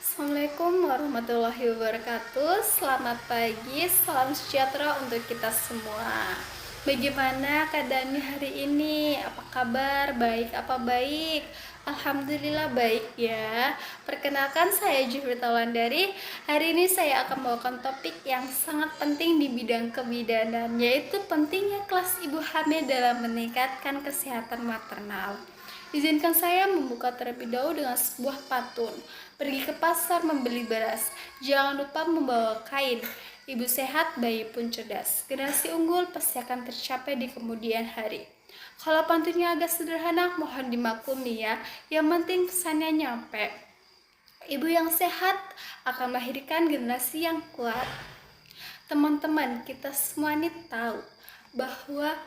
Assalamualaikum warahmatullahi wabarakatuh. Selamat pagi, salam sejahtera untuk kita semua. Bagaimana keadaannya hari ini? Apa kabar? Baik apa baik? Alhamdulillah baik ya. Perkenalkan, saya Juhurita Wulandari. Hari ini saya akan membawakan topik yang sangat penting di bidang kebidanan, yaitu pentingnya kelas ibu hamil dalam meningkatkan kesehatan maternal. Izinkan saya membuka terlebih dahulu dengan sebuah pantun. Pergi ke pasar membeli beras, jangan lupa membawa kain. Ibu sehat, bayi pun cerdas. Generasi unggul pasti akan tercapai di kemudian hari. Kalau pantunnya agak sederhana, mohon dimaklumi ya. Yang penting pesannya nyampe. Ibu yang sehat akan melahirkan generasi yang kuat. Teman-teman, kita semua ini tahu bahwa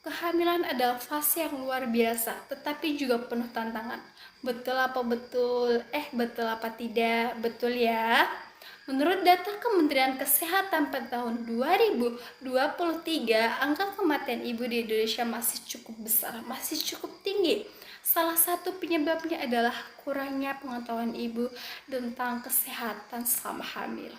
kehamilan adalah fase yang luar biasa, tetapi juga penuh tantangan. Betul apa betul? Betul apa tidak? Betul ya. Menurut data Kementerian Kesehatan pada tahun 2023, angka kematian ibu di Indonesia masih cukup besar, masih cukup tinggi. Salah satu penyebabnya adalah kurangnya pengetahuan ibu tentang kesehatan selama hamil.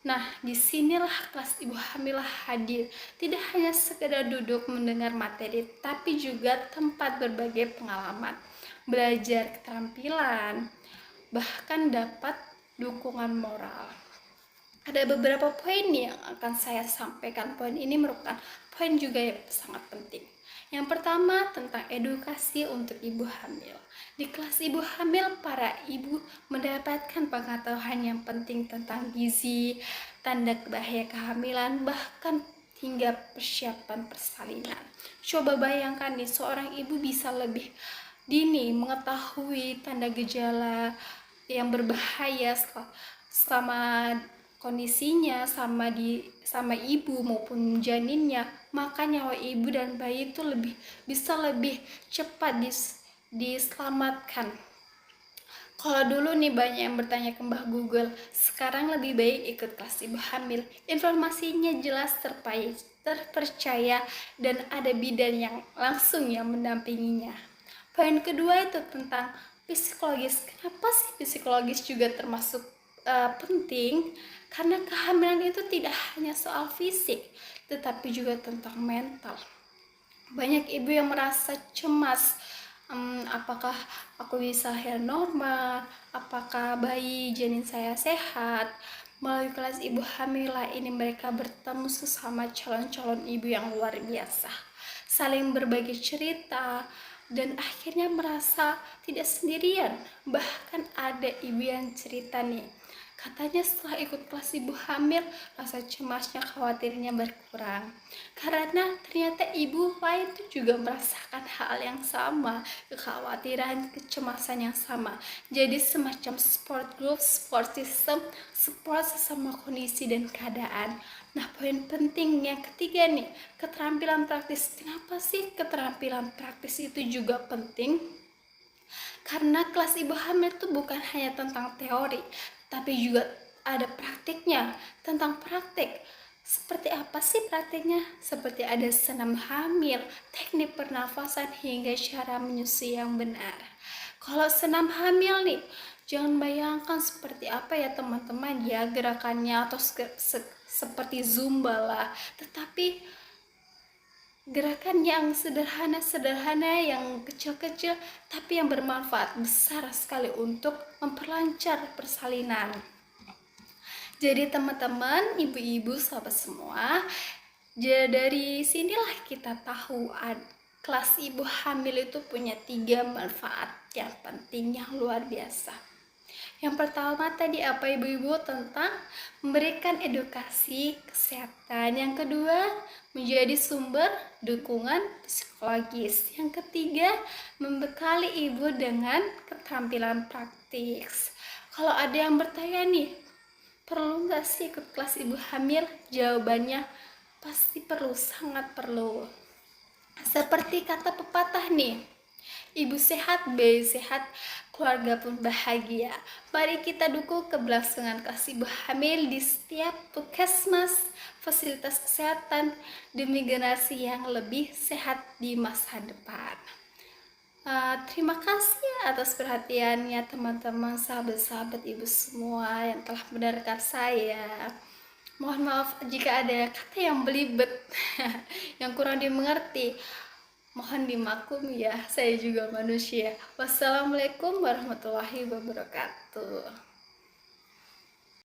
Nah, disinilah kelas ibu hamil hadir. Tidak hanya sekedar duduk mendengar materi, tapi juga tempat berbagai pengalaman, belajar keterampilan, bahkan dapat dukungan moral. Ada beberapa poin yang akan saya sampaikan. Poin ini merupakan poin juga yang sangat penting. Yang pertama, tentang edukasi untuk ibu hamil. Di kelas ibu hamil, para ibu mendapatkan pengetahuan yang penting tentang gizi, tanda bahaya kehamilan, bahkan hingga persiapan persalinan. Coba bayangkan nih, seorang ibu bisa lebih dini mengetahui tanda gejala yang berbahaya selama kondisinya sama ibu maupun janinnya, maka nyawa ibu dan bayi itu bisa lebih cepat diselamatkan. Kalau dulu nih banyak yang bertanya ke Mbah Google, sekarang lebih baik ikut kelas ibu hamil. Informasinya jelas, terpercaya, dan ada bidan yang langsung yang mendampinginya. Poin kedua itu tentang psikologis. Kenapa sih psikologis juga termasuk penting? Karena kehamilan itu tidak hanya soal fisik, tetapi juga tentang mental. Banyak ibu yang merasa cemas, apakah aku bisa lahir normal, apakah bayi janin saya sehat. Melalui kelas ibu hamil ini mereka bertemu sesama calon-calon ibu yang luar biasa, saling berbagi cerita, dan akhirnya merasa tidak sendirian. Bahkan ada ibu yang cerita nih, katanya setelah ikut kelas ibu hamil, rasa cemasnya, khawatirnya berkurang. Karena ternyata ibu lain tuh juga merasakan hal yang sama, kekhawatiran, kecemasan yang sama. Jadi semacam support group, support system, support sesama kondisi dan keadaan. Nah, poin penting yang ketiga nih, keterampilan praktis. Kenapa sih keterampilan praktis itu juga penting? Karena kelas ibu hamil itu bukan hanya tentang teori, tapi juga ada praktiknya. Tentang praktik, seperti apa sih praktiknya? Seperti ada senam hamil, teknik pernafasan, hingga cara menyusui yang benar. Kalau senam hamil nih, jangan bayangkan seperti apa ya teman-teman ya gerakannya, atau seperti zumba lah, tetapi gerakan yang sederhana, yang kecil-kecil, tapi yang bermanfaat besar sekali untuk memperlancar persalinan. Jadi teman-teman, ibu-ibu, sahabat semua, dari sinilah kita tahu kelas ibu hamil itu punya 3 manfaat yang penting, yang luar biasa. Yang pertama tadi apa ibu-ibu? Tentang memberikan edukasi kesehatan. Yang kedua, menjadi sumber dukungan psikologis. Yang ketiga, membekali ibu dengan keterampilan praktis. Kalau ada yang bertanya nih, perlu nggak sih ikut kelas ibu hamil? Jawabannya pasti perlu, sangat perlu. Seperti kata pepatah nih, ibu sehat, bayi sehat, keluarga pun bahagia. Mari kita dukung keberlangsungan kelas ibu hamil di setiap puskesmas, fasilitas kesehatan, demi generasi yang lebih sehat di masa depan. Terima kasih atas perhatiannya teman-teman, sahabat-sahabat ibu semua yang telah mendengarkan saya. Mohon maaf jika ada kata yang belibet, yang kurang dimengerti. Mohon dimaklumi ya, saya juga manusia. Wassalamualaikum warahmatullahi wabarakatuh.